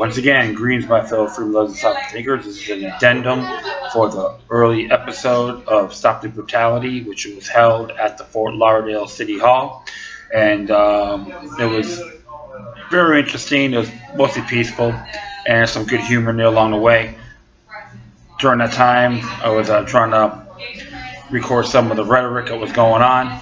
Once again, greetings my fellow freedom lovers and sovereign thinkers. This is an addendum for the early episode of Stop the Brutality, which was held at the Fort Lauderdale City Hall. And it was very interesting. It was mostly peaceful and some good humor in there along the way. During that time, I was trying to record some of the rhetoric that was going on.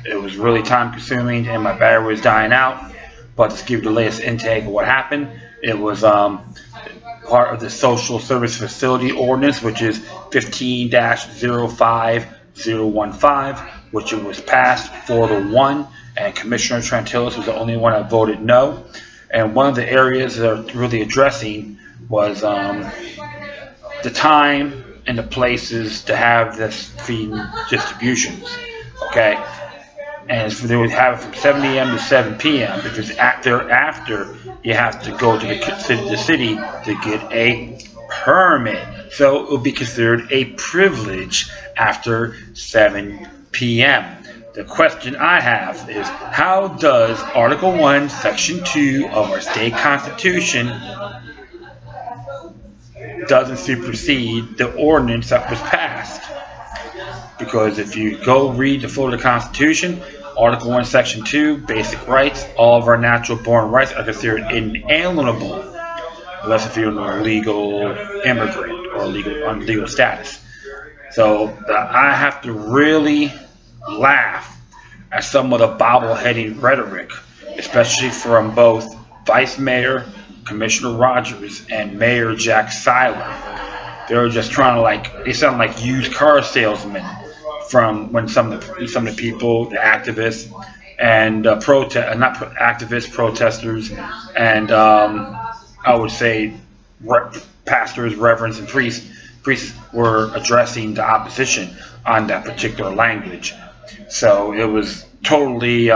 It was really time consuming and my battery was dying out. But to give you the latest intake of what happened, it was part of the Social Service Facility Ordinance, which is 15-05015, which it was passed 4-1, and Commissioner Trantillis was the only one that voted no. And one of the areas they're really addressing was the time and the places to have this feed distributions. Okay. And they would have it from 7 a.m. to 7 p.m. If it's thereafter, you have to go to the city to get a permit. So it would be considered a privilege after 7 p.m. The question I have is, how does Article 1, Section 2 of our state constitution doesn't supersede the ordinance that was passed? Because if you go read the Florida Constitution, Article 1, Section 2, basic rights, all of our natural born rights are considered inalienable, unless if you're an illegal immigrant or on legal status. So I have to really laugh at some of the bobbleheading rhetoric, especially from both Vice Mayor Commissioner Rogers and Mayor Jack Seiler. They're just trying to they sound like used car salesmen. From when some of the people, the activists and protesters, and I would say pastors, reverends, and priests were addressing the opposition on that particular language. So it was totally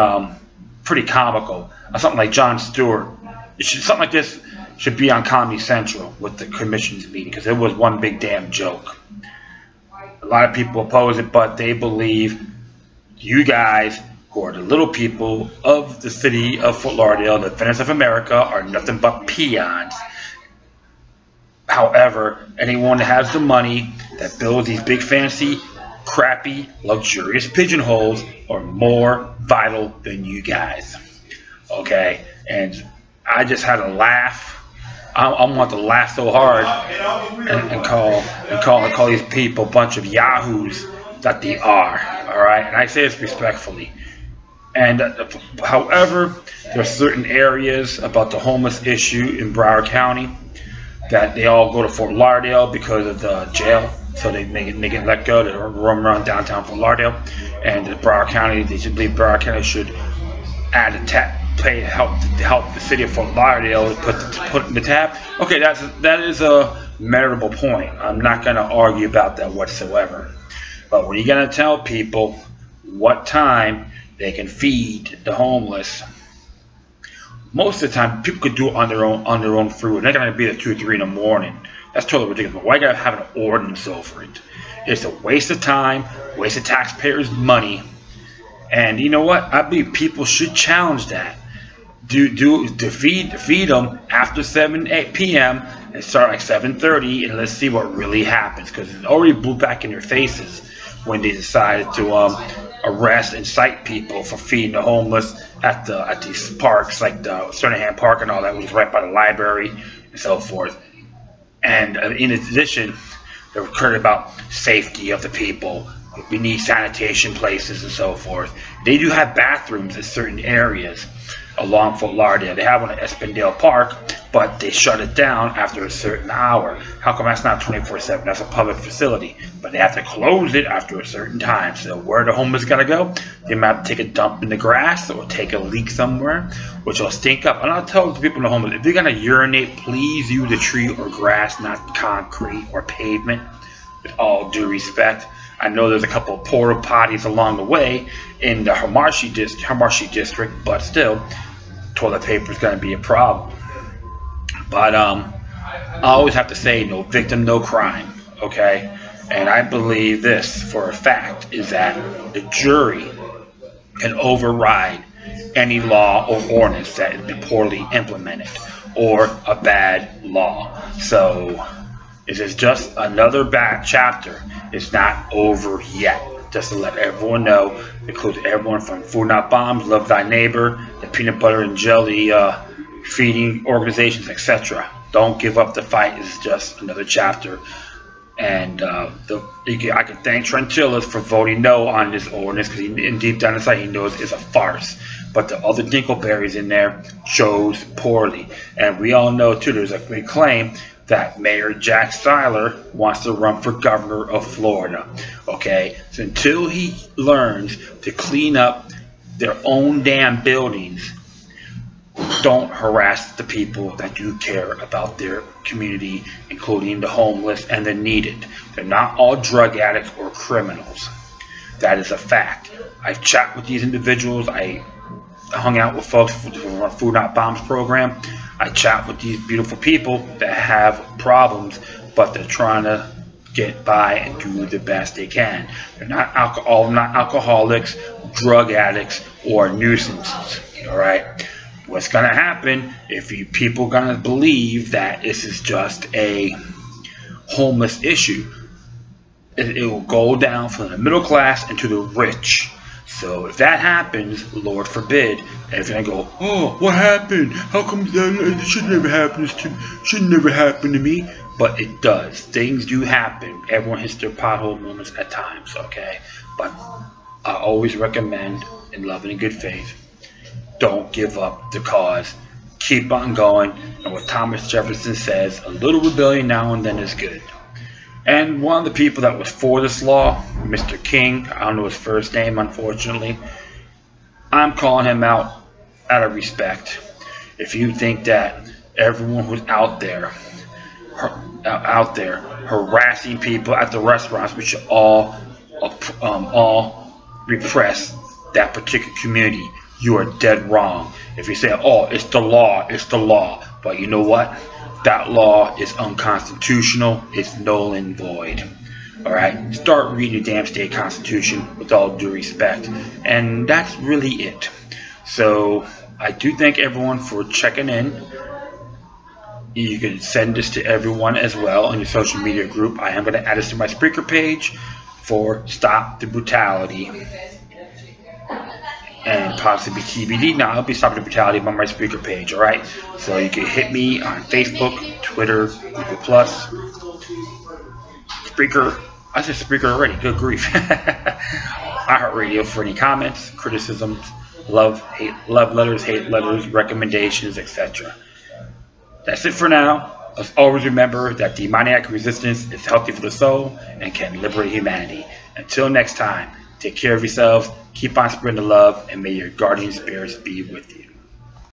pretty comical. Something like Jon Stewart, something like this should be on Comedy Central with the commission's meeting, because it was one big damn joke. A lot of people oppose it, but they believe you guys, who are the little people of the city of Fort Lauderdale, the defenders of America, are nothing but peons. However, anyone that has the money that builds these big, fancy, crappy, luxurious pigeonholes are more vital than you guys. Okay? And I just had to laugh. I want to laugh so hard and call these people a bunch of yahoos that they are. All right, and I say this respectfully. And however, there are certain areas about the homeless issue in Broward County that they all go to Fort Lauderdale because of the jail, so they get let go. They roam around downtown Fort Lauderdale, and the Broward County, they should believe Broward County should add a help the city of Fort Lauderdale to put in the tab. Okay, that is a meritable point. I'm not going to argue about that whatsoever. But when you're going to tell people what time they can feed the homeless, most of the time people could do it on their own free will. They're not going to be at 2 or 3 in the morning. That's totally ridiculous. But why got to have an ordinance over it? It's a waste of time, waste of taxpayers' money. And you know what? I believe people should challenge that. Feed them after 7 p.m. and start like 7:30, and let's see what really happens, because it already blew back in their faces when they decided to arrest and cite people for feeding the homeless at these parks like the Sternahan Park and all that, which is right by the library and so forth. And in addition, they were concerned about safety of the people. We need sanitation places and so forth. They do have bathrooms in certain areas along Fort Lauderdale. They have one at Espandale Park, but they shut it down after a certain hour. How come that's not 24/7? That's a public facility, but they have to close it after a certain time. So where the homeless gotta go? They might have to take a dump in the grass or take a leak somewhere, which will stink up. And I'll tell the people in the homeless, if you're gonna urinate, please use a tree or grass, not concrete or pavement. With all due respect. I know there's a couple of porta potties along the way in the Hermarshi district, but still, toilet paper is going to be a problem. But I always have to say, no victim, no crime. Okay, and I believe this for a fact is that the jury can override any law or ordinance that has been poorly implemented or a bad law. So this is just another bad chapter. It's not over yet. Just to let everyone know, includes everyone from Food Not Bombs, Love Thy Neighbor, the Peanut Butter and Jelly feeding organizations, etc. Don't give up the fight. It's just another chapter. And I can thank Trentillas for voting no on this ordinance, because in deep down inside he knows it's a farce. But the other Dinkleberries in there chose poorly. And we all know too, there's a big claim that Mayor Jack Styler wants to run for governor of Florida. Okay, so until he learns to clean up their own damn buildings, don't harass the people that do care about their community, including the homeless and the needed. They're not all drug addicts or criminals. That is a fact. I've chatted with these individuals. I hung out with folks from our Food Not Bombs program. I chat with these beautiful people that have problems, but they're trying to get by and do the best they can. They're not alcoholics, drug addicts, or nuisances. All right. What's going to happen if people going to believe that this is just a homeless issue? It will go down from the middle class into the rich. So if that happens, Lord forbid, they're going to go, oh, what happened? How come that should never happen to me? But it does. Things do happen. Everyone hits their pothole moments at times, okay? But I always recommend, in love and in good faith, don't give up the cause. Keep on going. And what Thomas Jefferson says, a little rebellion now and then is good. And one of the people that was for this law, Mr. King, I don't know his first name, unfortunately, I'm calling him out of respect. If you think that everyone who's out there harassing people at the restaurants, we should all repress that particular community, you are dead wrong. If you say, oh, it's the law, it's the law. But you know what? That law is unconstitutional. It's null and void. Alright? Start reading the damn state constitution with all due respect. And that's really it. So, I do thank everyone for checking in. You can send this to everyone as well on your social media group. I am going to add this to my Spreaker page for Stop the Brutality. And possibly TBD. Now, I'll be Stopping the Brutality on my Spreaker page, alright? So you can hit me on Facebook, Twitter, Google+, Spreaker. I said Spreaker already, good grief. iHeartRadio for any comments, criticisms, love letters, hate letters, recommendations, etc. That's it for now. Let's always remember that demoniac resistance is healthy for the soul and can liberate humanity. Until next time, take care of yourselves, keep on spreading the love, and may your guardian spirits be with you.